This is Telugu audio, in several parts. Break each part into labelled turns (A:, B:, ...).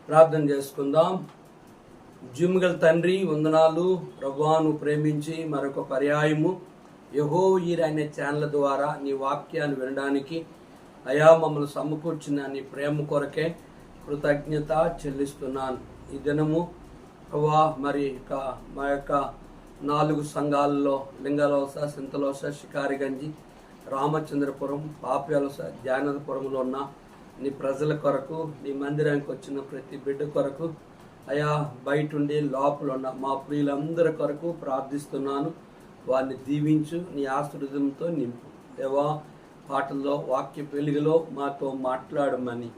A: ప్రార్థన చేసుకుందాం. జీవముగల తండ్రి, వందనాలు ప్రభువాను ప్రేమించి మరొక పర్యాయము యెహోవా అనే ఛానల్ ద్వారా నీ వాక్యాన్ని వినడానికి అయా మమ్మల్ని సమకూర్చిన నీ ప్రేమ కొరకే కృతజ్ఞత చెల్లిస్తున్నాను. ఈ దినము ప్రభా మరి మా యొక్క 4 సంఘాలలో లింగలోస, సింతలోస, షికారిగంజి, రామచంద్రపురం, పాప్యాలస, జానదపురంలో ఉన్న నీ ప్రజల కొరకు, నీ మందిరానికి వచ్చిన ప్రతి బిడ్డ కొరకు అయా బయట ఉండి లోపల ఉన్న మా ప్రియులందరి కొరకు ప్రార్థిస్తున్నాను. వారిని దీవించు, నీ ఆశీర్వాదంతో నింపు దేవా. పాటల్లో వాక్య వెలుగులో మాతో మాట్లాడమని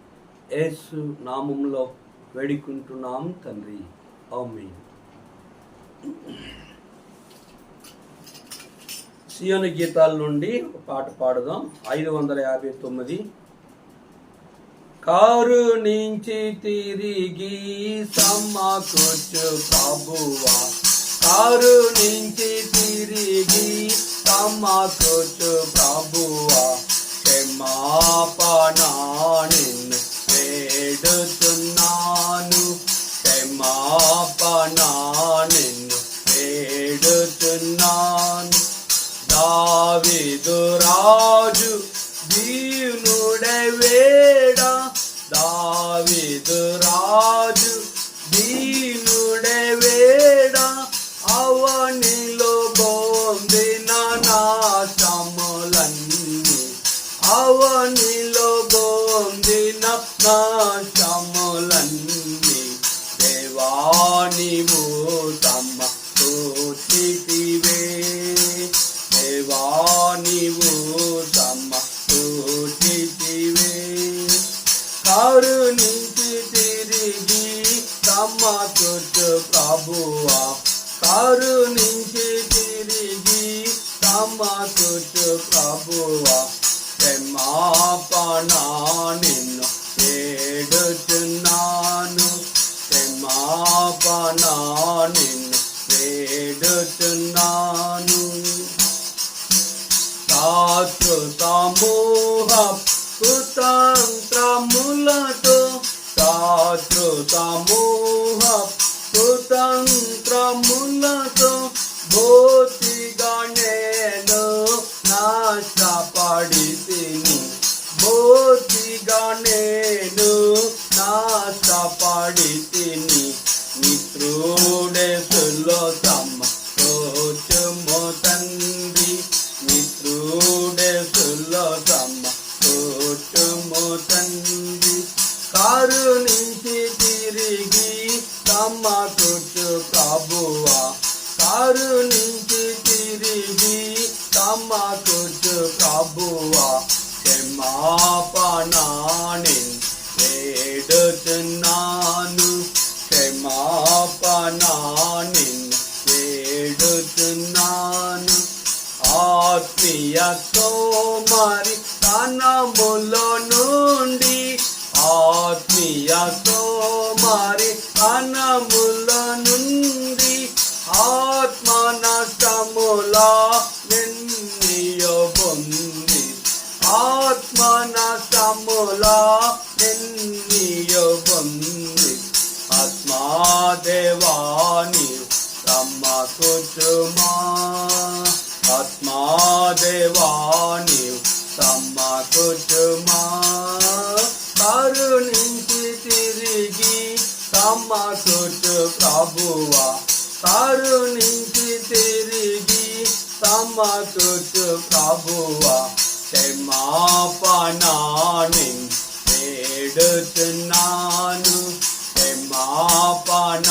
A: యేసు నామములో వేడుకుంటున్నాం తండ్రి, ఆమేన్. సియోను గీతాల నుండి ఒక పాట పాడుదాం. 559. కరుణించి తిరిగి సమకూర్చు ప్రభువా, కరుణించి తిరిగి సమకూర్చు ప్రభువా, క్షమాపణ నిన్ను వేడుతున్నాను, క్షమాపణ నిన్ను వేడుతున్నాను. దావీదు రాజు దీనుడే వేడా, దావీదు రాజు దీనుడే వేడా, అవనిలో బొందిన నాశములన్నీ, అవనిలో బొందిన నాశములన్నీ, దేవా నీవు సమకూర్చితివే, దేవా నీవు సమకూర్చితివే. కరుణించి తిరిగి సమకూర్చు ప్రభువా, కరుణించి తిరిగి సమకూర్చు ప్రభువా, క్షమాపణ నిన్ను వేడుతున్నాను, క్షమాపణ నిన్ను వేడుతున్నాను. శత్రు సమూహ కుతంత్రములతో, శత్రు సమూహ కుతంత్రములతో బోతిగా నేను నాశపడితిని, బోతిగా నేను నాశపడితిని. మిత్రుడేసులో సమకూర్చుము తండ్రి, మిత్రుడేసులో సమకూర్చుము తండ్రి. కరుణించి తిరిగి సమకూర్చు ప్రభువా, కరుణించి తిరిగి సమకూర్చు ప్రభువా, క్షమాపణ నిన్ను వేడుతున్నాను, క్షమాపణ నిన్ను వేడుతున్నాను. ఆత్మీయ సోమరి తనములో నుండి, ఆత్మీయ సోమరి తనములో నుండి, ఆత్మ నష్టములా నిన్నియో పొంది, ఆత్మ నష్టములా నిన్నియో పొంది. ఆత్మాదేవాని సమకూర్చుమా, ఆత్మాదేవాని సమకూర్చుమా, కరుణించి తిరిగి సమకూర్చు ప్రభువా, కరుణించి తిరిగి సమకూర్చు ప్రభువా, క్షమాపణ నిన్ను వేడుతున్నాను, క్షమాపణ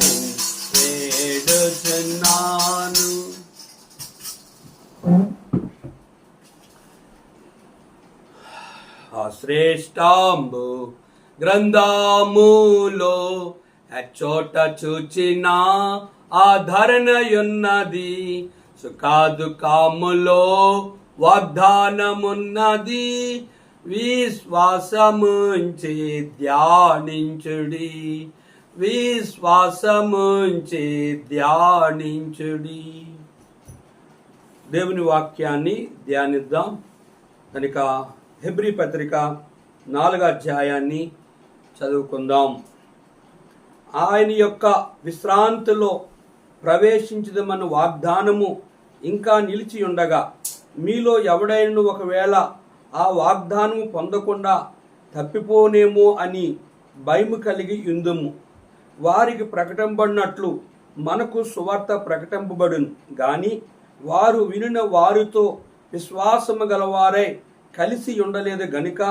A: నిన్ను వేడుతున్నాను. ఆ శ్రేష్టాంబు గ్రంథములో చోట చూచిన ఆధరణయున్నది, సుఖదుఖములో వాగ్దానమున్నది. విశ్వాసముంచి ధ్యానించుడి, విశ్వాసముంచి ధ్యానించుడి. దేవుని వాక్యాన్ని ధ్యానిద్దాం. కనుక హెబ్రీ పత్రిక 4వ అధ్యాయాన్ని చదువుకుందాం. ఆయన యొక్క విశ్రాంతిలో ప్రవేశించదమన్న వాగ్దానము ఇంకా నిలిచి ఉండగా, మీలో ఎవడైనా ఒకవేళ ఆ వాగ్దానము పొందకుండా తప్పిపోనేమో అని భయము కలిగి యుందుము. వారికి ప్రకటింపబడినట్లు మనకు సువార్త ప్రకటింపబడును గాని వారు వినిన వారితో విశ్వాసము గలవారై కలిసి ఉండలేదు గనుక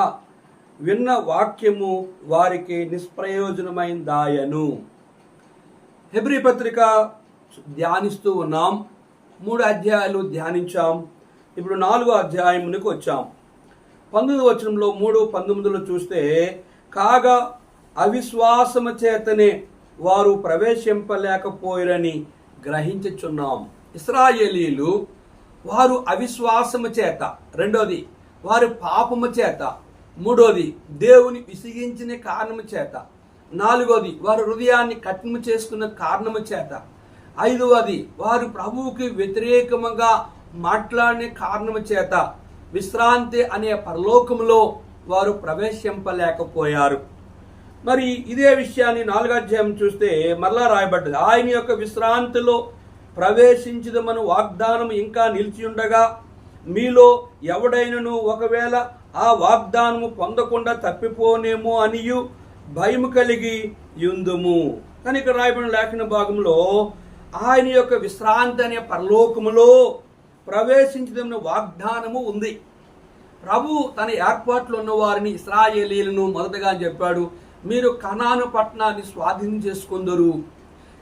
A: విన్న వాక్యము వారికి నిష్ప్రయోజనమైందాయను. హెబ్రీ పత్రిక ధ్యానిస్తూ ఉన్నాం. 3 అధ్యాయాలు ధ్యానించాం. ఇప్పుడు 4వ అధ్యాయమునికి వచ్చాం. 19వ వచనంలో 3:19 చూస్తే, కాగా అవిశ్వాసము చేతనే వారు ప్రవేశింపలేకపోయిరని గ్రహించుచున్నాం. ఇశ్రాయేలీలు వారు అవిశ్వాసము చేత, రెండోది వారు పాపము చేత, మూడోది దేవుని విసిగించిన కారణము చేత, నాలుగోది వారు హృదయాన్ని కఠినము చేసుకున్న కారణము చేత, ఐదవది వారు ప్రభువుకి వ్యతిరేకముగా మాట్లాడిన కారణము చేత విశ్రాంతి అనే పరలోకములో వారు ప్రవేశింపలేకపోయారు. మరి ఇదే విషయాన్ని 4వ అధ్యాయం చూస్తే మరలా రాయబడ్డది. ఆయన యొక్క విశ్రాంతిలో ప్రవేశించదమను వాగ్దానం ఇంకా నిలిచి ఉండగా, మీలో ఎవడైనను ఒకవేళ ఆ వాగ్దానము పొందకుండా తప్పిపోనేమో అనియు భయము కలిగి యుందుము. కానీ ఇక్కడ రాయబడిన లేఖన భాగంలో ఆయన యొక్క విశ్రాంతి అనే పరలోకములో ప్రవేశించదమన్న వాగ్దానము ఉంది. ప్రభు తన ఏర్పాట్లు ఉన్న వారిని, ఇశ్రాయేలీలను మొదటగా చెప్పాడు, మీరు కనాను పట్టణాన్ని స్వాధీనం చేసుకుందరు.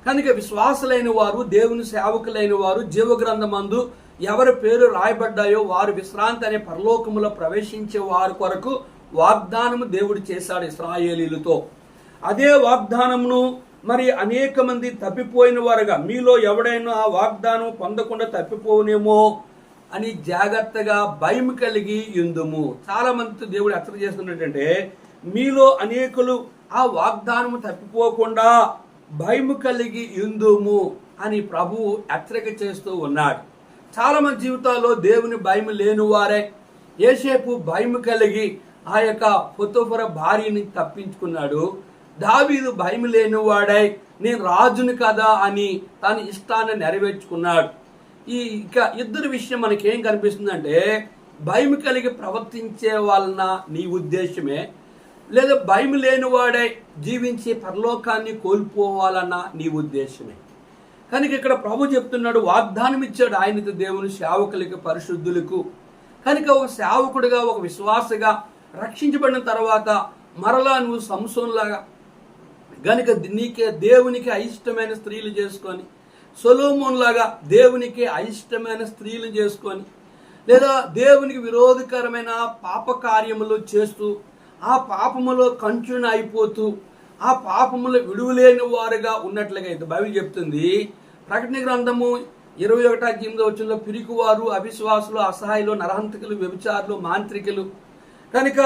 A: కనుక విశ్వాసులైన వారు, దేవుని సేవకులైన వారు జీవగ్రంథమందు ఎవరి పేరు రాయబడ్డాయో వారు విశ్రాంతి అనే పరలోకములో ప్రవేశించే వారి కొరకు వాగ్దానము దేవుడు చేశాడు ఇశ్రాయేలీలతో. అదే వాగ్దానమును మరి అనేక మంది తప్పిపోయిన వారుగా, మీలో ఎవడైనా ఆ వాగ్దానం పొందకుండా తప్పిపోనేమో అని జాగ్రత్తగా భయం కలిగి యుందుము. చాలా మందితో దేవుడు హెచ్చరిక చేస్తున్నట్టంటే, మీలో అనేకులు ఆ వాగ్దానము తప్పిపోకుండా భయము కలిగి యుందుము అని ప్రభువు హెచ్చరిక చేస్తూ ఉన్నాడు. చాలా మంది జీవితాల్లో దేవుని భయం లేని వారే యోసేపు భయం కలిగి ఆ యొక్క పొతిఫర భార్యని తప్పించుకున్నాడు. దావీదు భయం లేని వాడై నేను రాజుని కదా అని తన ఇష్టాన్ని నెరవేర్చుకున్నాడు. ఇక ఇద్దరు విషయం మనకేం కనిపిస్తుందంటే, భయం కలిగి ప్రవర్తించే వాళ్ళన నీ ఉద్దేశమే, లేదా భయం లేని వాడై జీవించే పరలోకాన్ని కోల్పోవాలన్న నీ ఉద్దేశమే. కనుక ఇక్కడ ప్రభు చెప్తున్నాడు, వాగ్దానం ఇచ్చాడు ఆయనకు, దేవుని సేవకులకి, పరిశుద్ధులకు. కనుక ఒక సేవకుడిగా, ఒక విశ్వాసగా రక్షించబడిన తర్వాత మరలా నువ్వు సంసోన్లాగా గనుక నీకే దేవునికి అయిష్టమైన స్త్రీలు చేసుకొని, సొలొమోన్ లాగా దేవునికి అయిష్టమైన స్త్రీలు చేసుకొని, లేదా దేవునికి విరోధకరమైన పాప కార్యములు చేస్తూ ఆ పాపములో కంచున అయిపోతూ ఆ పాపములో విడువలేని వారుగా ఉన్నట్లుగా అయితే బైబిల్ చెప్తుంది. ప్రకటన గ్రంథము 21:8 పిరికివారు, అవిశ్వాసులు, అసహాయులు, నరహంతకులు, వ్యభిచారులు, మాంత్రికులు, కనుక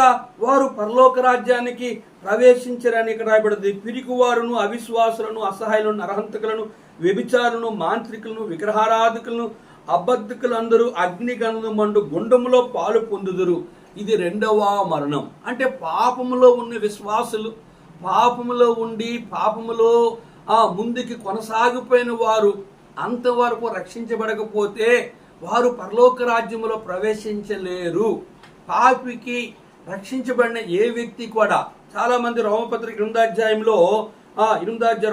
A: వారు పరలోక రాజ్యానికి ప్రవేశించరని ఇక్కడ రాయబడింది. పిరికివారును, అవిశ్వాసులను, అసహాయులను, నరహంతకులను, వ్యభిచారులను, మాంత్రికులను, విగ్రహారాధకులను, అబద్ధకులందరూ అగ్నిగంధము మండు గుండములో పాలు పొందుదురు. ఇది 2వ మరణం. అంటే పాపములో ఉన్న విశ్వాసులు, పాపములో ఉండి పాపములో ముందుకి కొనసాగిపోయిన వారు అంతవరకు రక్షించబడకపోతే వారు పరలోక రాజ్యములో ప్రవేశించలేరు. పాపికి రక్షించబడిన ఏ వ్యక్తి కూడా, చాలా మంది రోమపత్రిక 8వ అధ్యాయంలో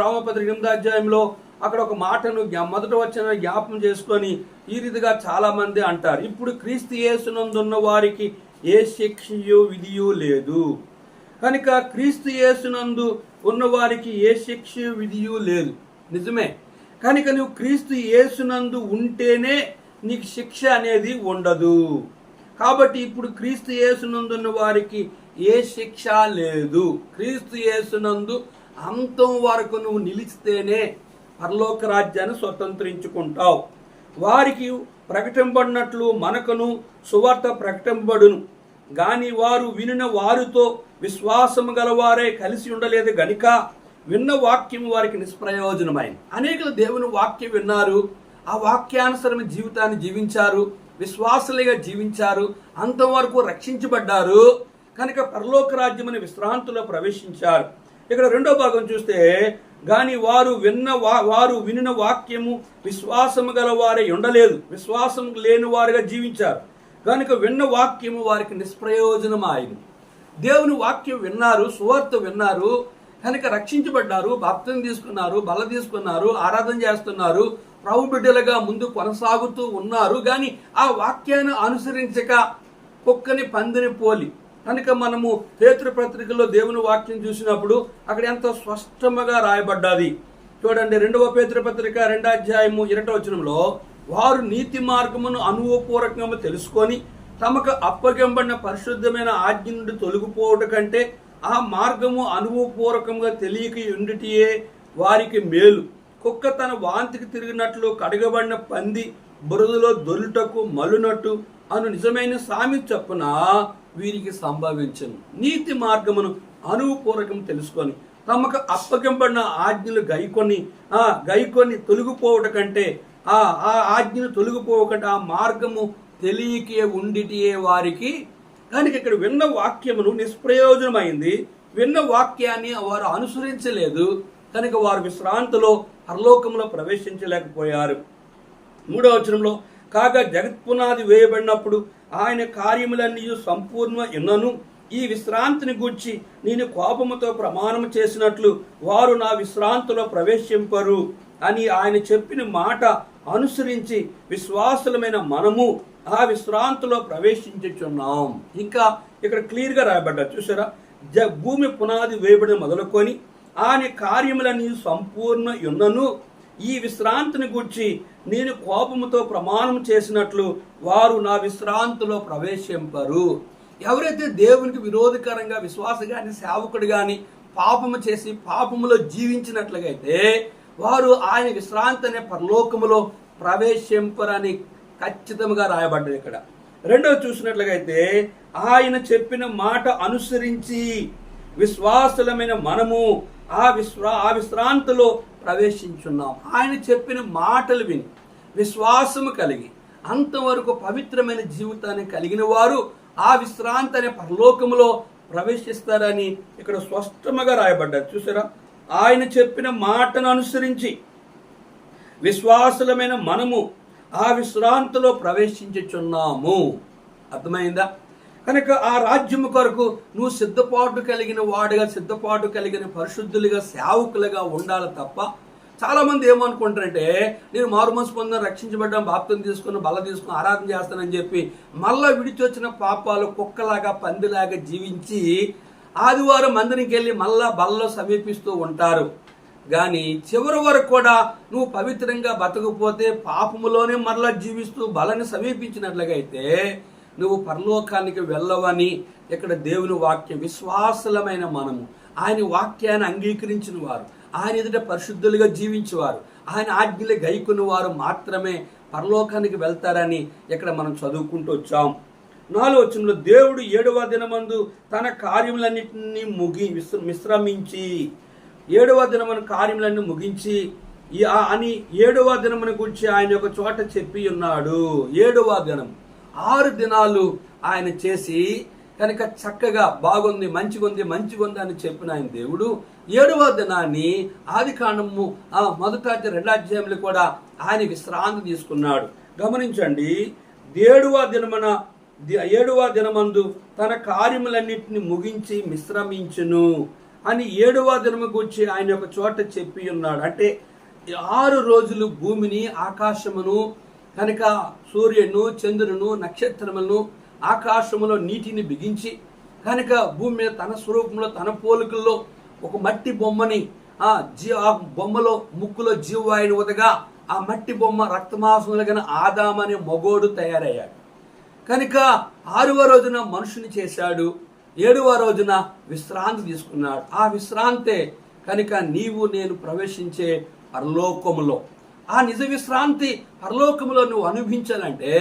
A: రోమపత్రిక 8వ అధ్యాయంలో అక్కడ ఒక మాటను మొదట వచ్చిన జ్ఞాపకం చేసుకొని ఈ రీతిగా చాలా మంది అంటారు, ఇప్పుడు క్రీస్తు యేసునందున్న వారికి ఏ శిక్షయో విధియో లేదు. కనుక క్రీస్తు యేసునందు ఉన్న వారికి ఏ శిక్ష విధియో లేదు. నిజమే. కనుక నువ్వు క్రీస్తు యేసునందు ఉంటేనే నీకు శిక్ష అనేది ఉండదు. కాబట్టి ఇప్పుడు క్రీస్తు యేసునందున్న వారికి ఏ శిక్ష లేదు. క్రీస్తు యేసునందు అంతం వరకు నువ్వు నిలిస్తేనే పరలోక రాజ్యాన్ని స్వతంత్రించుకుంటావు. వారికి ప్రకటింపబడినట్లు మనకును సువార్త ప్రకటింపబడును గాని వారు వినిన వారితో విశ్వాసము గలవారే కలిసి ఉండలేదు గనుక విన్న వాక్యం వారికి నిష్ప్రయోజనమైంది. అనేకులు దేవుని వాక్యం విన్నారు, ఆ వాక్యానుసరమైన జీవితాన్ని జీవించారు, విశ్వాసులుగా జీవించారు, అంతవరకు రక్షించబడ్డారు. కనుక పరలోక రాజ్యం అనే విశ్రాంతిలో ప్రవేశించారు. ఇక్కడ రెండో భాగం చూస్తే, గాని వారు వినిన వాక్యము విశ్వాసము గల వారే ఉండలేదు, విశ్వాసం లేని వారుగా జీవించారు. కనుక విన్న వాక్యము వారికి నిష్ప్రయోజనమైంది. దేవుని వాక్యం విన్నారు, సువార్త విన్నారు, కనుక రక్షించబడ్డారు, బాప్తిసం తీసుకున్నారు, బల తీసుకున్నారు, ఆరాధన చేస్తున్నారు, ప్రభు బిడ్డలుగా ముందు కొనసాగుతూ ఉన్నారు. కానీ ఆ వాక్యాన్ని అనుసరించక కుక్కని పందిని పోలి. కనుక మనము పేతురు పత్రికలో దేవుని వాక్యం చూసినప్పుడు అక్కడ ఎంతో స్పష్టంగా రాయబడ్డది. చూడండి, 2వ పేతురు పత్రిక 2వ అధ్యాయము 20వ వచనంలో, వారు నీతి మార్గమును అనుభవపూర్వకంగా తెలుసుకొని తమకు అప్పగింపబడిన పరిశుద్ధమైన ఆజ్ఞ నుండి తొలగిపోవట కంటే ఆ మార్గము అనుభవపూర్వకంగా తెలియక ఉండిటియే వారికి మేలు. కుక్క తన వాంతికి తిరిగినట్లు కడగబడిన పంది బురదలో దొల్లుటకు మలునట్టు అను నిజమైన సామెత చొప్పున వీరికి సంభవించను. నీతి మార్గమును అనుభవపూర్వకం తెలుసుకొని తమకు అప్పగింపబడిన ఆజ్ఞలు గైకొని తొలగిపోవట కంటే ఆ ఆజ్ఞను తొలగిపోవకంటే ఆ మార్గము తెలియకే ఉండిటియే వారికి. కనుక ఇక్కడ విన్న వాక్యమును నిష్ప్రయోజనమైంది. విన్న వాక్యాన్ని వారు అనుసరించలేదు. కనుక వారు విశ్రాంతిలో పరలోకంలో ప్రవేశించలేకపోయారు. 3వ వచనంలో, కాగా జగత్పునాది వేయబడినప్పుడు ఆయన కార్యములన్నీ సంపూర్ణ ఎన్నను ఈ విశ్రాంతిని గూర్చి నేను కోపముతో ప్రమాణం చేసినట్లు వారు నా విశ్రాంతిలో ప్రవేశింపరు అని ఆయన చెప్పిన మాట అనుసరించి విశ్వాసులమైన మనము ఆ విశ్రాంతిలో ప్రవేశించుచున్నాం. ఇంకా ఇక్కడ క్లియర్గా రాయబడ్డా చూసారా, భూమి పునాది వేయబడి మొదలుకొని ఆయన కార్యములన్నీ సంపూర్ణ యున్నను ఈ విశ్రాంతిని గూర్చి నేను కోపముతో ప్రమాణం చేసినట్లు వారు నా విశ్రాంతిలో ప్రవేశింపరు. ఎవరైతే దేవునికి విరోధకరంగా విశ్వాస గాని సేవకుడు గాని పాపము చేసి పాపములో జీవించినట్లుగైతే వారు ఆయన విశ్రాంతి అనే పరలోకములో ప్రవేశింపరని ఖచ్చితంగా రాయబడ్డది. ఇక్కడ రెండవ చూసినట్లుగైతే, ఆయన చెప్పిన మాట అనుసరించి విశ్వాసులమైన మనము ఆ విశ్రాంతిలో ప్రవేశించున్నాం. ఆయన చెప్పిన మాటలు విని విశ్వాసము కలిగి అంతవరకు పవిత్రమైన జీవితాన్ని కలిగిన వారు ఆ విశ్రాంతి అనే పరలోకములో ప్రవేశిస్తారని ఇక్కడ స్పష్టంగా రాయబడ్డారు. చూసారా, ఆయన చెప్పిన మాటను అనుసరించి విశ్వాసులమైన మనము ఆ విశ్రాంతిలో ప్రవేశించుచున్నాము. అర్థమైందా? కనుక ఆ రాజ్యము కొరకు నువ్వు సిద్ధపాటు కలిగిన వాడుగా, సిద్ధపాటు కలిగిన పరిశుద్ధులుగా, సేవకులుగా ఉండాలి తప్ప చాలా మంది ఏమనుకుంటారంటే, నేను మారుమనసు పొందిన, రక్షించబడ్డాను, బాప్తిసం తీసుకుని, బల తీసుకుని, ఆరాధన చేస్తానని చెప్పి మళ్ళా విడిచొచ్చిన పాపాలు కుక్కలాగా పందిలాగా జీవించి ఆదివారం మందిరికి వెళ్ళి మళ్ళా బలలో సమీపిస్తూ ఉంటారు. కానీ చివరి వరకు కూడా నువ్వు పవిత్రంగా బతకపోతే పాపములోనే మరలా జీవిస్తూ బలని సమీపించినట్లుగైతే నువ్వు పరలోకానికి వెళ్ళవని ఇక్కడ దేవుని వాక్యం. విశ్వాసులమైన మనము ఆయన వాక్యాన్ని అంగీకరించిన వారు, ఆయన ఎదుట పరిశుద్ధులుగా జీవించేవారు, ఆయన ఆజ్ఞలు గైకున్న వారు మాత్రమే పరలోకానికి వెళ్తారని ఇక్కడ మనం చదువుకుంటూ వచ్చాం. 4వ వచనంలో, దేవుడు 7వ దినమందు తన కార్యములన్నింటినీ విశ్రమించి 7వ దినమున కార్యములన్నీ ముగించి అని 7వ దినమున గురించి ఆయన ఒక చోట చెప్పి ఉన్నాడు. 7వ దినం 6 దినాలు ఆయన చేసి కనుక చక్కగా బాగుంది, మంచిగుంది అని చెప్పిన ఆయన దేవుడు 7వ దినాన్ని ఆదికాండము 1-2 అధ్యాయంలో కూడా ఆయన విశ్రాంతి తీసుకున్నాడు. గమనించండి, 7వ దినమందు తన కార్యములన్నింటినీ ముగించి విశ్రమించును అని 7వ దినము గురించి ఆయన ఒక చోట చెప్పి ఉన్నాడు. అంటే 6 రోజులు భూమిని, ఆకాశమును, కనుక సూర్యును, చంద్రును, నక్షత్రములను, ఆకాశములో నీటిని బిగించి కనుక భూమి మీద తన స్వరూపంలో తన పోలికల్లో ఒక మట్టి బొమ్మని ఆ బొమ్మలో ముక్కులో జీవవాయుని ఉదగా ఆ మట్టి బొమ్మ రక్తమాంసములు గల ఆదాము అనే మగోడు తయారయ్యాడు. కనుక 6వ రోజున మనుషుని చేశాడు, 7వ రోజున విశ్రాంతి తీసుకున్నాడు. ఆ విశ్రాంతే కనుక నీవు నేను ప్రవేశించే పరలోకములో. ఆ నిజ విశ్రాంతి పరలోకములో నువ్వు అనుభవించాలంటే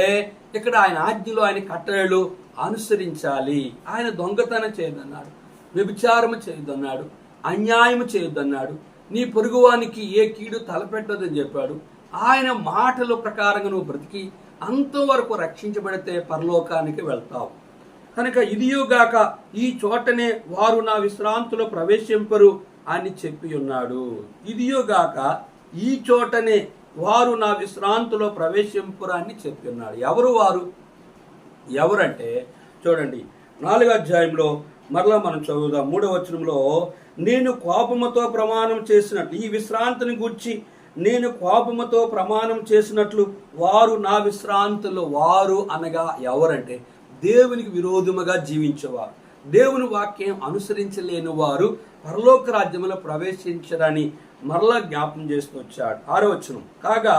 A: ఇక్కడ ఆయన ఆజ్ఞలు, ఆయన కట్టడలు అనుసరించాలి. ఆయన దొంగతనం చేయొద్దన్నాడు, వ్యభిచారము చేయొద్దన్నాడు, అన్యాయము చేయొద్దన్నాడు, నీ పొరుగువానికి ఏ కీడు తలపెట్టదని చెప్పాడు, ఆయన మాటల ప్రకారంగా నువ్వు బ్రతికి అంతవరకు రక్షించబడితే పరలోకానికి వెళ్తావు. కనుక ఇదియుగాక ఈ చోటనే వారు నా విశ్రాంతిలో ప్రవేశింపరు అని చెప్పి ఉన్నాడు. ఇదియుగాక ఈ చోటనే వారు నా విశ్రాంతిలో ప్రవేశింపరు అని చెప్పి ఉన్నాడు. ఎవరు వారు? ఎవరంటే చూడండి 4వ అధ్యాయంలో మరలా మనం చదువుదాం. 3వ వచనంలో, నేను కోపముతో ప్రమాణం చేసినట్లు, ఈ విశ్రాంతిని గూర్చి నేను కోపముతో ప్రమాణం చేసినట్లు వారు నా విశ్రాంతిలో, వారు అనగా ఎవరంటే దేవునికి విరోధముగా జీవించేవారు, దేవుని వాక్యం అనుసరించలేని వారు పరలోక రాజ్యంలో ప్రవేశించరని మరలా జ్ఞాపం చేస్తూ వచ్చాడు. 6వ వచనం, కాగా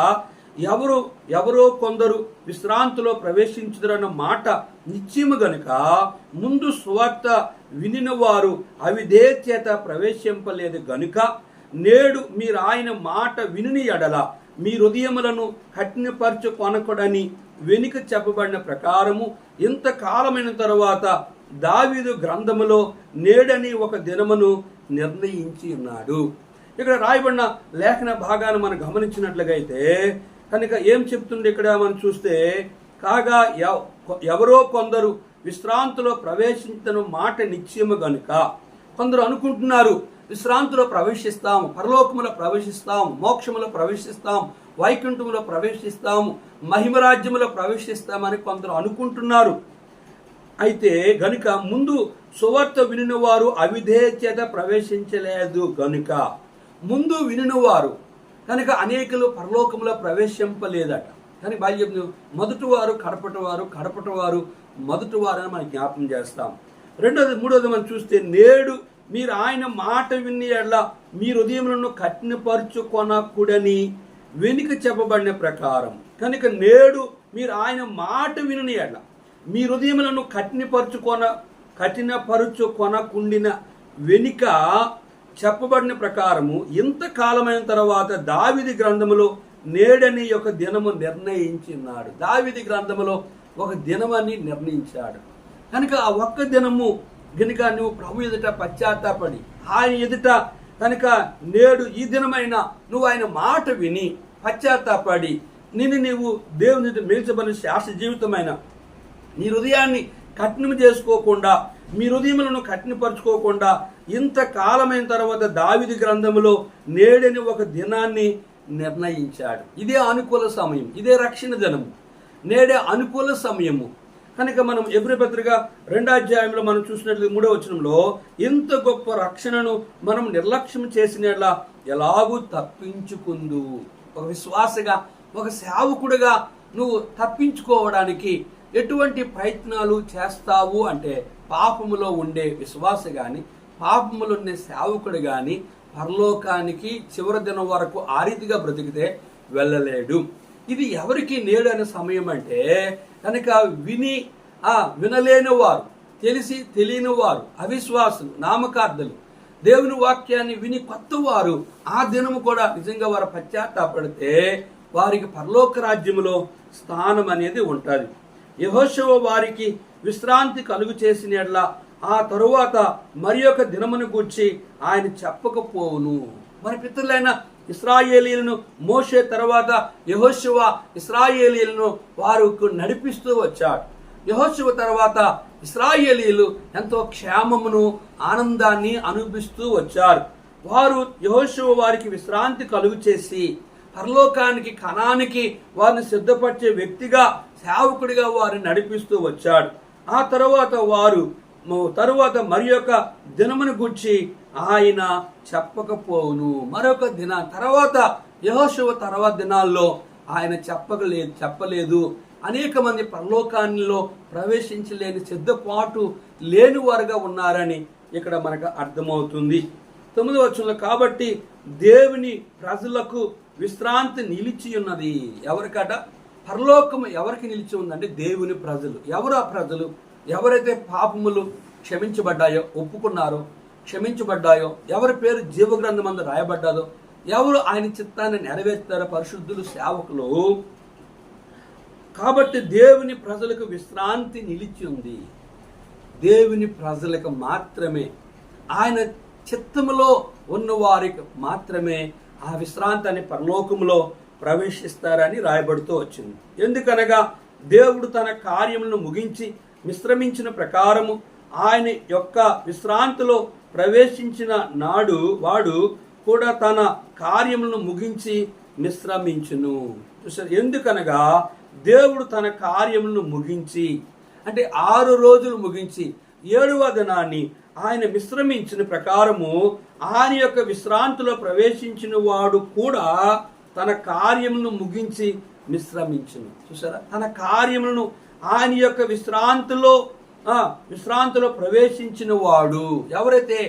A: ఎవరో కొందరు విశ్రాంతిలో ప్రవేశించుదరన్న మాట నిశ్చయము గనుక ముందు సువార్త వినిన వారు అవిధేయత ప్రవేశింపలేదు గనుక నేడు మీరు ఆయన మాట విని ఎడల మీ హృదయములను కఠినపరచు కొనకూడని వెనుక చెప్పబడిన ప్రకారము ఇంతకాలమైన తరువాత దావీదు గ్రంథములో నేడని ఒక దినమును నిర్ణయించి ఉన్నాడు. ఇక్కడ రాయబడిన లేఖన భాగాన్ని మనం గమనించినట్లుగా అయితే కనుక ఏం చెప్తుంది ఇక్కడ మనం చూస్తే, కాగా ఎవరో కొందరు విశ్రాంతిలో ప్రవేశించిన మాట నిశ్చయము గనుక, కొందరు అనుకుంటున్నారు విశ్రాంతిలో ప్రవేశిస్తాము, పరలోకములో ప్రవేశిస్తాము, మోక్షములో ప్రవేశిస్తాము, వైకుంఠములో ప్రవేశిస్తాము, మహిమరాజ్యములో ప్రవేశిస్తామని కొందరు అనుకుంటున్నారు. అయితే గనుక ముందు సువార్త వినిన వారు అవిధేయత ప్రవేశించలేదు గనుక, ముందు వినినవారు కనుక అనేకులు పరలోకంలో ప్రవేశింపలేదట. కానీ బైబిల్ చెప్తుంది మొదటివారు కడపటివారు, కడపటివారు మొదటివారు అని మనం జ్ఞాపం చేస్తాం. మూడోది మనం చూస్తే, నేడు మీరు ఆయన మాట విని ఎడల మీ హృదయములను కఠినపరుచుకొనకూడని వెనుక చెప్పబడిన ప్రకారం. కనుక నేడు మీరు ఆయన మాట విని ఎడల మీ హృదయములను కఠినపరుచుకొనకుండిన వెనుక చెప్పబడిన ప్రకారము ఇంతకాలమైన తర్వాత దావీదు గ్రంథములో నేడని ఒక దినము నిర్ణయించినాడు. దావీదు గ్రంథములో ఒక దినమని నిర్ణయించాడు. కనుక ఆ ఒక్క దినము గనుక నువ్వు ప్రభు ఎదుట పశ్చాత్తాపడి ఆయన ఎదుట కనుక నేడు ఈ దినమైన నువ్వు ఆయన మాట విని పశ్చాత్తాపడి నీవు దేవుని మేల్చబడిన శాస్త్ర జీవితమైన నీ హృదయాన్ని కఠినం చేసుకోకుండా, మీ హృదయములను కఠినపరుచుకోకుండా ఇంతకాలమైన తర్వాత దావీదు గ్రంథములో నేడని ఒక దినాన్ని నిర్ణయించాడు. ఇదే అనుకూల సమయం, ఇదే రక్షణ దినము, నేడే అనుకూల సమయము. కనుక మనం ఎబ్రీ పత్రిక 2వ అధ్యాయంలో మనం చూసినట్లు 3వ వచనంలో, ఇంత గొప్ప రక్షణను మనం నిర్లక్ష్యం చేసిన ఎలాగూ తప్పించుకుందు. ఒక విశ్వాసగా, ఒక సేవకుడిగా నువ్వు తప్పించుకోవడానికి ఎటువంటి ప్రయత్నాలు చేస్తావు అంటే, పాపములో ఉండే విశ్వాస కానీ, పాపములో ఉండే సేవకుడు కానీ పరలోకానికి చివరి దినం వరకు ఆ రీతిగా బ్రతికితే వెళ్ళలేడు. ఇది ఎవరికి నేడు అనే సమయం అంటే కనుక వినలేని వారు, తెలిసి తెలియని వారు, అవిశ్వాసులు, నామకార్థులు, దేవుని వాక్యాన్ని విని కొత్త వారు ఆ దినము కూడా నిజంగా వారు పశ్చాత్తాపడితే వారికి పరలోక రాజ్యములో స్థానం అనేది ఉంటుంది. యెహోషువ వారికి విశ్రాంతి కలుగు చేసిన యెడల ఆ తరువాత మరి ఒక దినమును గూర్చి ఆయన చెప్పకపోవును. మన పితరులైన ఇశ్రాయేలీయులను మోషే తర్వాత యెహోషువ ఇశ్రాయేలీయులను వారికి నడిపిస్తూ వచ్చాడు. యెహోషువ తర్వాత ఇశ్రాయేలీయులు ఎంతో క్షేమమును, ఆనందాన్ని అనుభవిస్తూ వచ్చారు. వారు యెహోషువ వారికి విశ్రాంతి కలుగు చేసి పరలోకానికి, కనానికి వారిని సిద్ధపరిచే వ్యక్తిగా, సేవకుడిగా వారిని నడిపిస్తూ వచ్చాడు. ఆ తరువాత మరి యొక్క దినమును గురించి ఆయన చెప్పకపోవును. మరొక తర్వాత యెహోషువ తర్వాత దినాల్లో ఆయన చెప్పలేదు. అనేక మంది పరలోకాల్లో ప్రవేశించలేని సిద్ధపాటు లేని వారుగా ఉన్నారని ఇక్కడ మనకు అర్థమవుతుంది. 9వ వచనంలో, కాబట్టి దేవుని ప్రజలకు విశ్రాంతి నిలిచి ఉన్నది. ఎవరికట? పరలోకము ఎవరికి నిలిచి ఉందంటే దేవుని ప్రజలు. ఎవరు ఆ ప్రజలు? ఎవరైతే పాపములు క్షమించబడ్డాయో, ఒప్పుకున్నారో, క్షమించబడ్డాయో, ఎవరి పేరు జీవగ్రంథమందు రాయబడ్డాదో, ఎవరు ఆయన చిత్తాన్ని నెరవేర్తారో పరిశుద్ధులు, సేవకులు. కాబట్టి దేవుని ప్రజలకు విశ్రాంతి నిలిచి ఉంది. దేవుని ప్రజలకు మాత్రమే, ఆయన చిత్తములో ఉన్న వారికి మాత్రమే ఆ విశ్రాంతిని పరలోకములో ప్రవేశిస్తారని రాయబడుతూ వచ్చింది. ఎందుకనగా దేవుడు తన కార్యములను ముగించి విశ్రమించిన ప్రకారము ఆయన యొక్క విశ్రాంతిలో ప్రవేశించిన నాడు వాడు కూడా తన కార్యములను ముగించి విశ్రమించును. చూసారు, ఎందుకనగా దేవుడు తన కార్యములను ముగించి అంటే 6 రోజులు ముగించి 7వ దినాన్ని ఆయన విశ్రమించిన ప్రకారము ఆయన యొక్క విశ్రాంతిలో ప్రవేశించిన వాడు కూడా తన కార్యములను ముగించి విశ్రమించును. చూసారా, తన కార్యములను ఆయన యొక్క విశ్రాంతిలో ప్రవేశించిన వాడు ఎవరైతే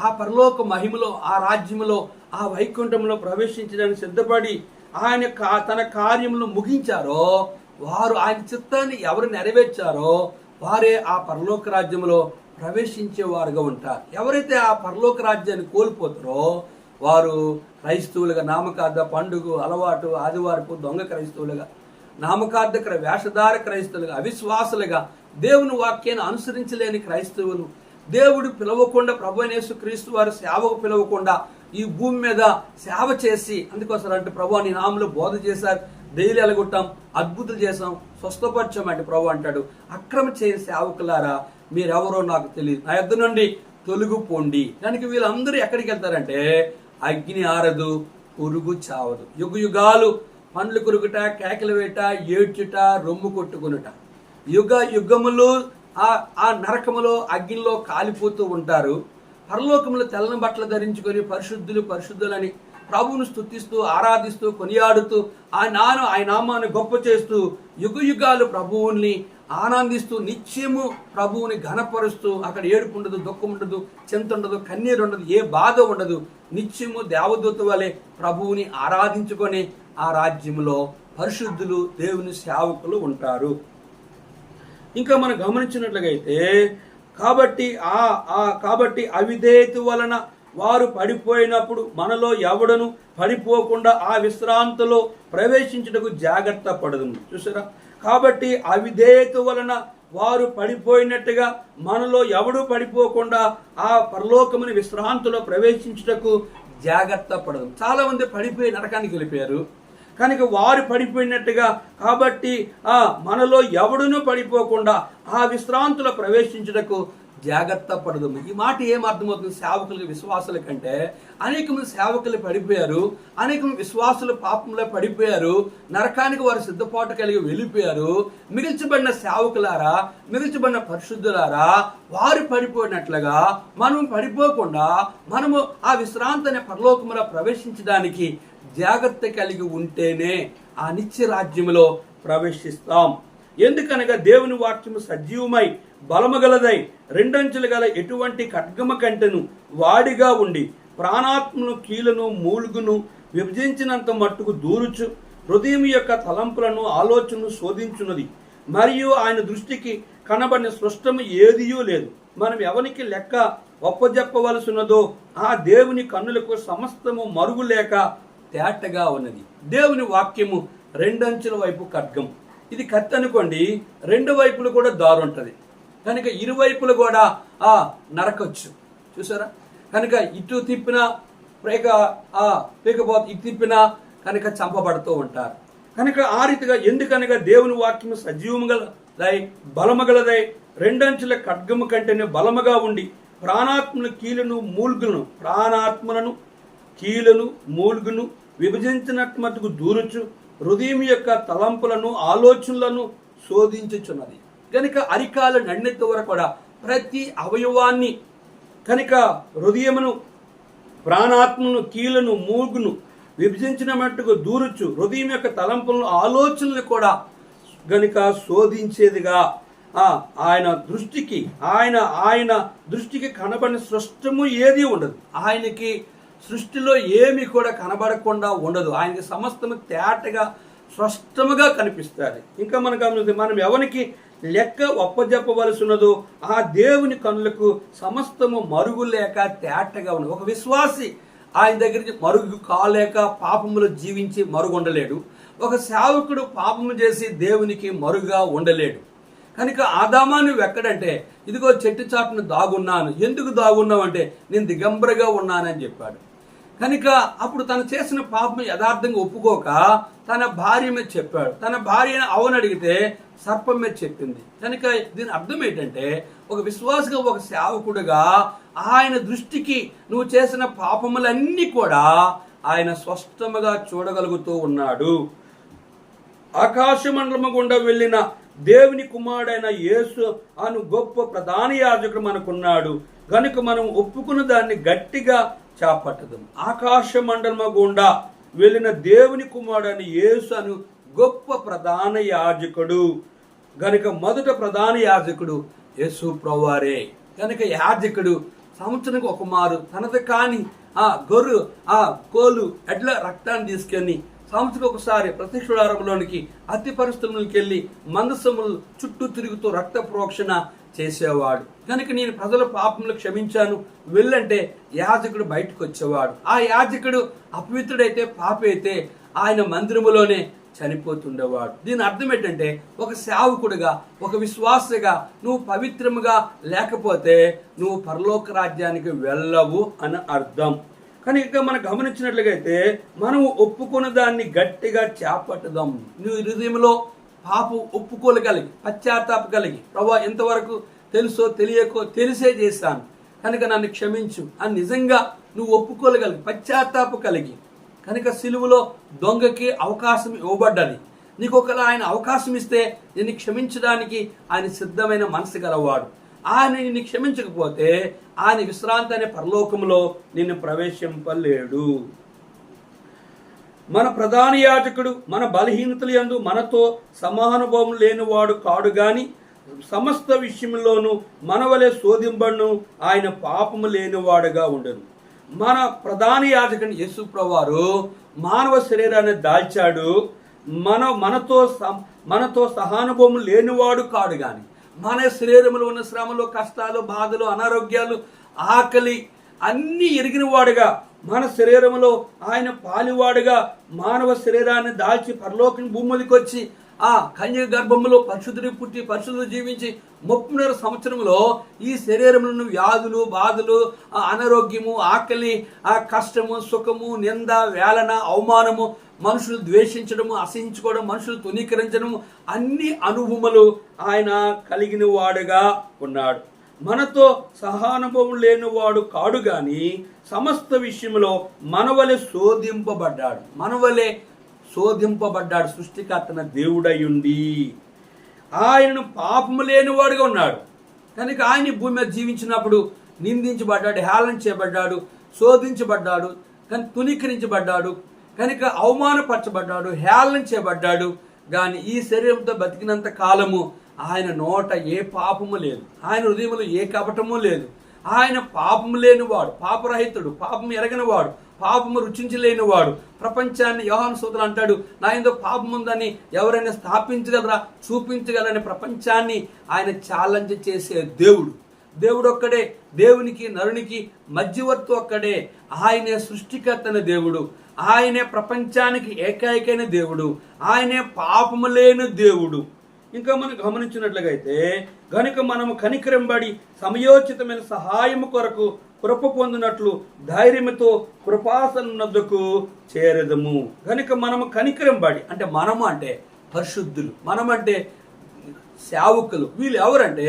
A: ఆ పరలోక మహిమలో, ఆ రాజ్యములో, ఆ వైకుంఠంలో ప్రవేశించడానికి సిద్ధపడి ఆయన తన కార్యములను ముగించారో, వారు ఆయన చిత్తాన్ని ఎవరు నెరవేర్చారో వారే ఆ పరలోక రాజ్యంలో ప్రవేశించేవారుగా ఉంటారు. ఎవరైతే ఆ పరలోక రాజ్యాన్ని కోల్పోతారో వారు క్రైస్తవులుగా, నామకార్థ పండుగ అలవాటు ఆదివారపు దొంగ క్రైస్తవులుగా, నామకార్థకర వేషధార క్రైస్తవులుగా, అవిశ్వాసులుగా, దేవుని వాక్యాన్ని అనుసరించలేని క్రైస్తవులు, దేవుడు పిలవకుండా, ప్రభువైన యేసుక్రీస్తు వారు సేవకు పిలవకుండా ఈ భూమి మీద సేవ చేసి, అందుకోసం అంటే ప్రభు నీ నామములో బోధ చేశారు, దెయ్యాలు ఎలగొట్టాం, అద్భుతాలు చేసాం, స్వస్థపరిచాం అంటే ప్రభు అంటాడు, అక్రమ చేయని సేవకులారా మీరెవరో నాకు తెలియదు, నా యొద్ద నుండి తొలగిపోండి. దానికి వీళ్ళందరూ ఎక్కడికి వెళ్తారంటే అగ్ని ఆరదు, పురుగు చావదు, యుగాలు పండ్లు కొరుకుట, కేకలు వేట, ఏడ్చుట, రొమ్ము కొట్టుకునుట, యుగములు ఆ నరకములో అగ్నిలో కాలిపోతూ ఉంటారు. పరలోకములో తెల్లని బట్టలు ధరించుకొని పరిశుద్ధులని ప్రభువును స్తుతిస్తూ, ఆరాధిస్తూ, కొనియాడుతూ, ఆయన నామాన్ని గొప్ప చేస్తూ, యుగాలు ప్రభువుని ఆనందిస్తూ, నిత్యము ప్రభువుని ఘనపరుస్తూ, అక్కడ ఏడుపు ఉండదు, దుఃఖం ఉండదు, చింత ఉండదు, కన్నీరు ఉండదు, ఏ బాధ ఉండదు, నిత్యము దేవదూత వలె ప్రభువుని ఆరాధించుకొని ఆ రాజ్యములో పరిశుద్ధులు, దేవుని సేవకులు ఉంటారు. ఇంకా మనం గమనించినట్లయితే కాబట్టి అవిధేయత వలన వారు పడిపోయినప్పుడు మనలో ఎవడను పడిపోకుండా ఆ విశ్రాంతిలో ప్రవేశించుటకు జాగ్రత్త పడదు. చూసారా, కాబట్టి అవిధేయత వలన వారు పడిపోయినట్టుగా మనలో ఎవడు పడిపోకుండా ఆ పరలోకముని విశ్రాంతిలో ప్రవేశించుటకు జాగ్రత్త పడదు. చాలా మంది పడిపోయి నరకానికి వెళ్ళిపోయారు కనుక వారు పడిపోయినట్టుగా, కాబట్టి మనలో ఎవడునూ పడిపోకుండా ఆ విశ్రాంతిలో ప్రవేశించుటకు జాగ్రత్త పడదు. ఈ మాట ఏం అర్థమవుతుంది? సేవకులకి, విశ్వాసుల కంటే అనేక మంది సేవకులు పడిపోయారు, అనేక మంది విశ్వాసులు పాపంలో పడిపోయారు, నరకానికి వారు సిద్ధపాటు కలిగి వెళ్ళిపోయారు. మిగిల్చబడిన సేవకులారా, మిగిల్చబడిన పరిశుద్ధులారా, వారు పడిపోయినట్లుగా మనం పడిపోకుండా మనము ఆ విశ్రాంతి అనే పరలోకములో ప్రవేశించడానికి జాగ్రత్త కలిగి ఉంటేనే ఆ నిత్య రాజ్యములో ప్రవేశిస్తాం. ఎందుకనగా దేవుని వాక్యము సజీవమై బలమగలదై రెండంచులు గల ఎటువంటి ఖడ్గమ కంటెను వాడిగా ఉండి ప్రాణాత్మను, కీలను, మూలుగును విభజించినంత మట్టుకు దూరుచు హృదయం యొక్క తలంపులను, ఆలోచనను శోధించున్నది. మరియు ఆయన దృష్టికి కనబడిన స్పష్టము ఏదియూ లేదు. మనం ఎవరికి లెక్క ఒప్పజెప్పవలసినదో ఆ దేవుని కన్నులకు సమస్తము మరుగు లేక తేటగా ఉన్నది. దేవుని వాక్యము రెండంచుల వైపు ఖడ్గం. ఇది కత్తి అనుకోండి, రెండు వైపులు కూడా దారు ఉంటుంది కనుక ఇరువైపులు కూడా నరకొచ్చు. చూసారా, కనుక ఇటు తిప్పినా పీకపోతే ఇటు తిప్పినా కనుక చంపబడుతూ ఉంటారు. కనుక ఆ రీతిగా ఎందుకనగా దేవుని వాక్యము సజీవముగలదై బలమగలదై రెండంచుల ఖడ్గము కంటేనే బలముగా ఉండి ప్రాణాత్మను, కీలను, మూలుగును విభజించినట్టు మటుకు దూరుచు హృదయం యొక్క తలంపులను, ఆలోచనలను శోధించుచున్నది. కనుక అరికాల నన్నెత్తి వరకు కూడా ప్రతి అవయవాన్ని కనుక హృదయమును, ప్రాణాత్మను, కీలను, మూలుగును విభజించిన మట్టుకు దూరుచు హృదయం యొక్క తలంపులను, ఆలోచనలు కూడా గనుక శోధించేదిగా ఆయన దృష్టికి కనబడిన స్పష్టము ఏది ఉండదు. ఆయనకి సృష్టిలో ఏమి కూడా కనబడకుండా ఉండదు. ఆయనకి సమస్తము తేటగా స్పష్టముగా కనిపిస్తుంది. ఇంకా మనం ఎవరికి లెక్క ఒప్పజెప్పవలసినదో ఆ దేవుని కన్నులకు సమస్తము మరుగు లేక తేటగా ఉన్నది. ఒక విశ్వాసి ఆయన దగ్గరికి మరుగు కాలేక పాపములో జీవించి మరుగుండలేడు. ఒక సేవకుడు పాపము చేసి దేవునికి మరుగా ఉండలేడు. కనుక ఆదామా నువ్వు ఎక్కడంటే ఇదిగో చెట్టు చాటును దాగున్నాను. ఎందుకు దాగున్నావు అంటే నేను దిగంబరగా ఉన్నానని చెప్పాడు. కనుక అప్పుడు తను చేసిన పాపం యథార్థంగా ఒప్పుకోక తన భార్య మీద చెప్పాడు. తన భార్యను అవును అడిగితే సర్పం మీద చెప్పింది. కనుక దీని అర్థం ఏంటంటే, ఒక విశ్వాసగా, ఒక సేవకుడుగా ఆయన దృష్టికి నువ్వు చేసిన పాపములన్నీ కూడా ఆయన స్పష్టముగా చూడగలుగుతూ ఉన్నాడు. ఆకాశ మండలము గుండా వెళ్ళిన దేవుని కుమారుడైన యేసు అను గొప్ప ప్రధాన యాజకుడు మనకున్నాడు కనుక మనం ఒప్పుకున్న దాన్ని గట్టిగా చేపట్టదు. ఆకాశ మండలము గుండా వెళ్ళిన దేవుని కుమారుడైన యేసు అను గొప్ప ప్రధాన యాజకుడు గనుక మొదట ప్రధాన యాజకుడు యేసు ప్రభువారే. కనుక యాజకుడు సంవత్సరానికి ఒక మారు తనది కాని గొర్రె కోలు ఎడ్ల రక్తాన్ని తీసుకొని సంవత్సరం ఒకసారి ప్రతిష్ఠారంలోనికి అతి పరిస్థితులకి వెళ్ళి మందసములు చుట్టూ తిరుగుతూ రక్త ప్రోక్షణ చేసేవాడు. కనుక నేను ప్రజల పాపములు క్షమించాను వెళ్ళంటే యాజకుడు బయటకు వచ్చేవాడు. ఆ యాజకుడు అపవిత్రుడైతే పాపైతే ఆయన మందిరములోనే చనిపోతుండేవాడు. దీని అర్థం ఏంటంటే, ఒక సేవకుడిగా, ఒక విశ్వాసగా నువ్వు పవిత్రముగా లేకపోతే నువ్వు పరలోక రాజ్యానికి వెళ్ళవు అని అర్థం. కానీ ఇంకా మనం గమనించినట్లయితే మనము ఒప్పుకున్న దాన్ని గట్టిగా చేపట్టుదాం. నువ్వు హృదయంలో పాపం ఒప్పుకోగలిగి పశ్చాత్తాప కలిగి, ప్రభువా ఎంతవరకు తెలుసో తెలియకో తెలిసే చేశాను కనుక నన్ను క్షమించు అని నిజంగా నువ్వు ఒప్పుకోగలిగి పశ్చాత్తాప కలిగి, కనుక సిలువలో దొంగకి అవకాశం ఇవ్వబడ్డది. నీకు ఒకవేళ ఆయన అవకాశం ఇస్తే నిన్ను క్షమించడానికి ఆయన సిద్ధమైన మనసు గలవాడు. ఆయన నిన్ను క్షమించకపోతే ఆయన విశ్రాంతి అనే పరలోకంలో నిన్ను ప్రవేశింపలేడు. మన ప్రధాన యాజకుడు మన బలహీనతల యందు మనతో సమానుభవం లేనివాడు కాడు గాని సమస్త విషయంలోనూ మన వలె శోధింపడును ఆయన పాపము లేనివాడుగా ఉండను. మన ప్రధాన యాజకుని యేసు ప్రభువారు మానవ శరీరాన్ని దాల్చాడు. మనతో సహానుభవం లేనివాడు కాడు గాని మన శరీరంలో ఉన్న శ్రమలు, కష్టాలు, బాధలు, అనారోగ్యాలు, ఆకలి అన్నీ ఎరిగిన వాడుగా మన శరీరంలో ఆయన పాలివాడుగా మానవ శరీరాన్ని దాల్చి పరలోకం భూములకి వచ్చి కన్యక గర్భంలో పరిశుద్ధుడి పుట్టి పరిశుద్ధుడు జీవించి 30 సంవత్సరంలో ఈ శరీరంలో వ్యాధులు, బాధలు, అనారోగ్యము, ఆకలి, కష్టము, సుఖము, నింద, వేలన, అవమానము, మనుషులు ద్వేషించడము, అసహించుకోవడం, మనుషులు తునీకరించడము అన్ని అనుభవములు ఆయన కలిగిన వాడుగా ఉన్నాడు. మనతో సహానుభవం లేనివాడు కాడు గాని సమస్త విషయంలో మనవలే శోధింపబడ్డాడు. సృష్టికర్తన దేవుడయుండి ఆయనను పాపము లేనివాడుగా ఉన్నాడు. కనుక ఆయన భూమి మీద జీవించినప్పుడు నిందించబడ్డాడు, హేళన చేయబడ్డాడు, శోధించబడ్డాడు, కానీ తునీకరించబడ్డాడు, కనుక అవమానపరచబడ్డాడు, హేళన చేయబడ్డాడు. కానీ ఈ శరీరంతో బతికినంత కాలము ఆయన నోట ఏ పాపము లేదు, ఆయన హృదయంలో ఏ కపటము లేదు. ఆయన పాపము లేనివాడు, పాపరహితుడు, పాపము ఎరగనివాడు, పాపము రుచించలేనివాడు. ప్రపంచాన్ని యోహాను సూత్రుడు అంటాడు, నా ఏందో పాపం ఉందని ఎవరైనా స్థాపించగలరా, చూపించగలరని ప్రపంచాన్ని ఆయన ఛాలెంజ్ చేసే దేవుడు ఒక్కడే. దేవునికి నరునికి మధ్యవర్తి ఒక్కడే. ఆయనే సృష్టికర్తన దేవుడు, ఆయనే ప్రపంచానికి ఏకైకైన దేవుడు, ఆయనే పాపము లేని దేవుడు. ఇంకా మనం గమనించినట్లయితే గనుక మనము కనికరంబడి సమయోచితమైన సహాయము కొరకు కృప పొందినట్లు ధైర్యముతో కృపాసనమునొద్దకు చేరదము. కనుక మనము కనికరంబడి అంటే మనము అంటే పరిశుద్ధులు, మనమంటే సేవకులు. వీళ్ళు ఎవరంటే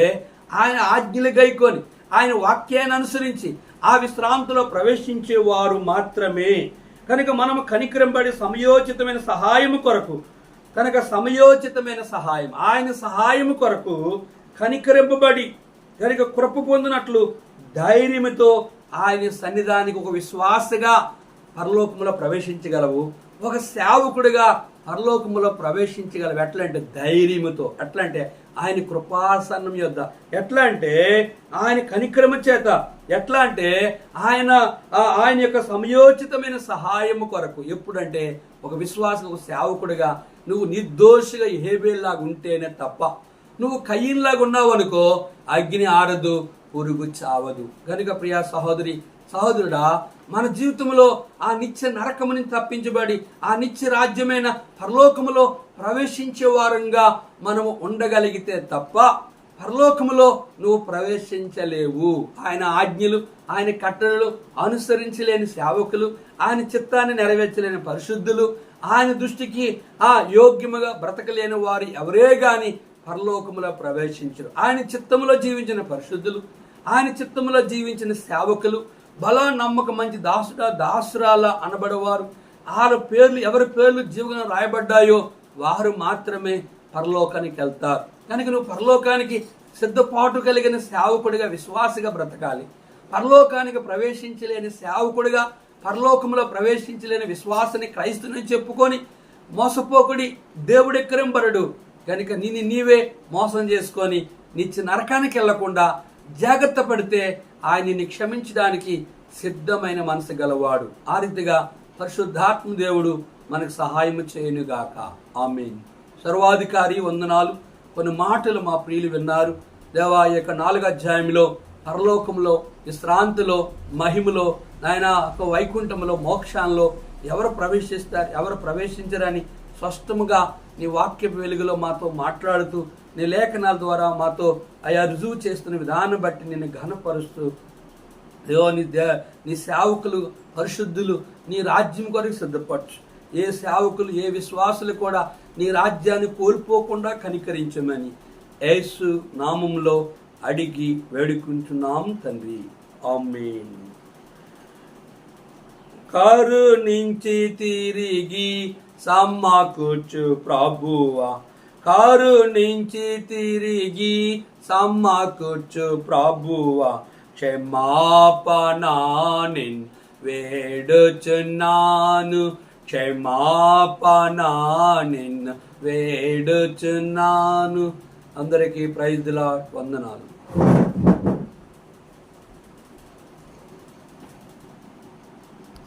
A: ఆయన ఆజ్ఞలు గైకొని ఆయన వాక్యాన్ని అనుసరించి ఆ విశ్రాంతిలో ప్రవేశించేవారు మాత్రమే. కనుక మనము కనికరంబడి సమయోచితమైన సహాయము కొరకు, కనుక సమయోచితమైన సహాయం ఆయన సహాయము కొరకు కనికరింపబడి కనుక కృప పొందినట్లు ధైర్యముతో ఆయన సన్నిధానికి ఒక విశ్వాసగా పరలోకములో ప్రవేశించగలవు. ఒక సేవకుడిగా పరలోకములో ప్రవేశించగలవు. ఎట్లా అంటే ధైర్యముతో, ఎట్లా అంటే ఆయన కృపాసనం యొద్ద, ఎట్లా అంటే ఆయన కనికరము చేత, ఎట్లా అంటే ఆయన యొక్క సమయోచితమైన సహాయము కొరకు. ఎప్పుడంటే ఒక విశ్వాసం, ఒక సేవకుడిగా నువ్వు నిర్దోషిగా హేబేల్లాగా ఉంటేనే తప్ప. నువ్వు కయ్యిన్లాగా ఉన్నావు అనుకో, అగ్ని ఆరదు, పురుగు చావదు. కనుక ప్రియా సహోదరి సహోదరుడా, మన జీవితంలో ఆ నిత్య నరకముని తప్పించబడి ఆ నిత్య రాజ్యమైన పరలోకములో ప్రవేశించే వారంగా మనము ఉండగలిగితే తప్ప పరలోకములో నువ్వు ప్రవేశించలేవు. ఆయన ఆజ్ఞలు, ఆయన కట్టడలు అనుసరించలేని సేవకులు, ఆయన చిత్తాన్ని నెరవేర్చలేని పరిశుద్ధులు, ఆయన దృష్టికి యోగ్యముగా బ్రతకలేని వారు ఎవరే గాని పరలోకములో ప్రవేశించరు. ఆయన చిత్తములో జీవించిన పరిశుద్ధులు, ఆయన చిత్తములో జీవించిన సేవకులు, బల నమ్మక మంచి దాసురాల అనబడేవారు, ఎవరి పేర్లు జీవనం రాయబడ్డాయో వారు మాత్రమే పరలోకానికి వెళ్తారు. కనుక నువ్వు పరలోకానికి సిద్ధపాటు కలిగిన సేవకుడిగా, విశ్వాసిగా బ్రతకాలి. పరలోకానికి ప్రవేశించలేని సేవకుడిగా, పరలోకంలో ప్రవేశించలేని విశ్వాసని క్రైస్తుని చెప్పుకొని మోసపోకుడి దేవుడెక్కరింపరడు. కనుక నీవే మోసం చేసుకొని నిత్య నరకానికి వెళ్లకుండా జాగ్రత్త పడితే ఆయన నిన్ను క్షమించడానికి సిద్ధమైన మనసు గలవాడు. ఆ రీతిగా పరిశుద్ధాత్మ దేవుడు మనకు సహాయం చేయనుగాక. ఆమేన్. సర్వాధికారి వందనాలు. కొన్ని మాటలు మా ప్రియులు విన్నారు. దేవా, ఈ యొక్క 4వ అధ్యాయంలో పరలోకంలో, విశ్రాంతిలో, మహిమలో, నాయన వైకుంఠంలో, మోక్షంలో ఎవరు ప్రవేశిస్తారు, ఎవరు ప్రవేశించరని స్పష్టముగా నీ వాక్య వెలుగులో మాతో మాట్లాడుతూ, నీ లేఖనాల ద్వారా మాతో రుజువు చేస్తున్న విధానం బట్టి నిన్ను ఘనపరుస్తూ, నీ సేవకులు పరిశుద్ధులు నీ రాజ్యం కొరకు సిద్ధపరచు. ఏ సేవకులు, ఏ విశ్వాసులు కూడా నీ రాజ్యాన్ని కోల్పోకుండా కనికరించమని యేసు నామములో అడిగి వేడుకుంటున్నాం తండ్రి. ఆమేన్. కరుణించి తిరిగి సమకూర్చు ప్రభువా, కరుణించి తిరిగి సమకూర్చు ప్రభువా, క్షమాపణ నిన్ వేడుచున్నాను, క్షమాపణ నిన్ను వేడుచున్నాను. అందరికీ ప్రైజ్ ది లార్డ్. వందనాలు.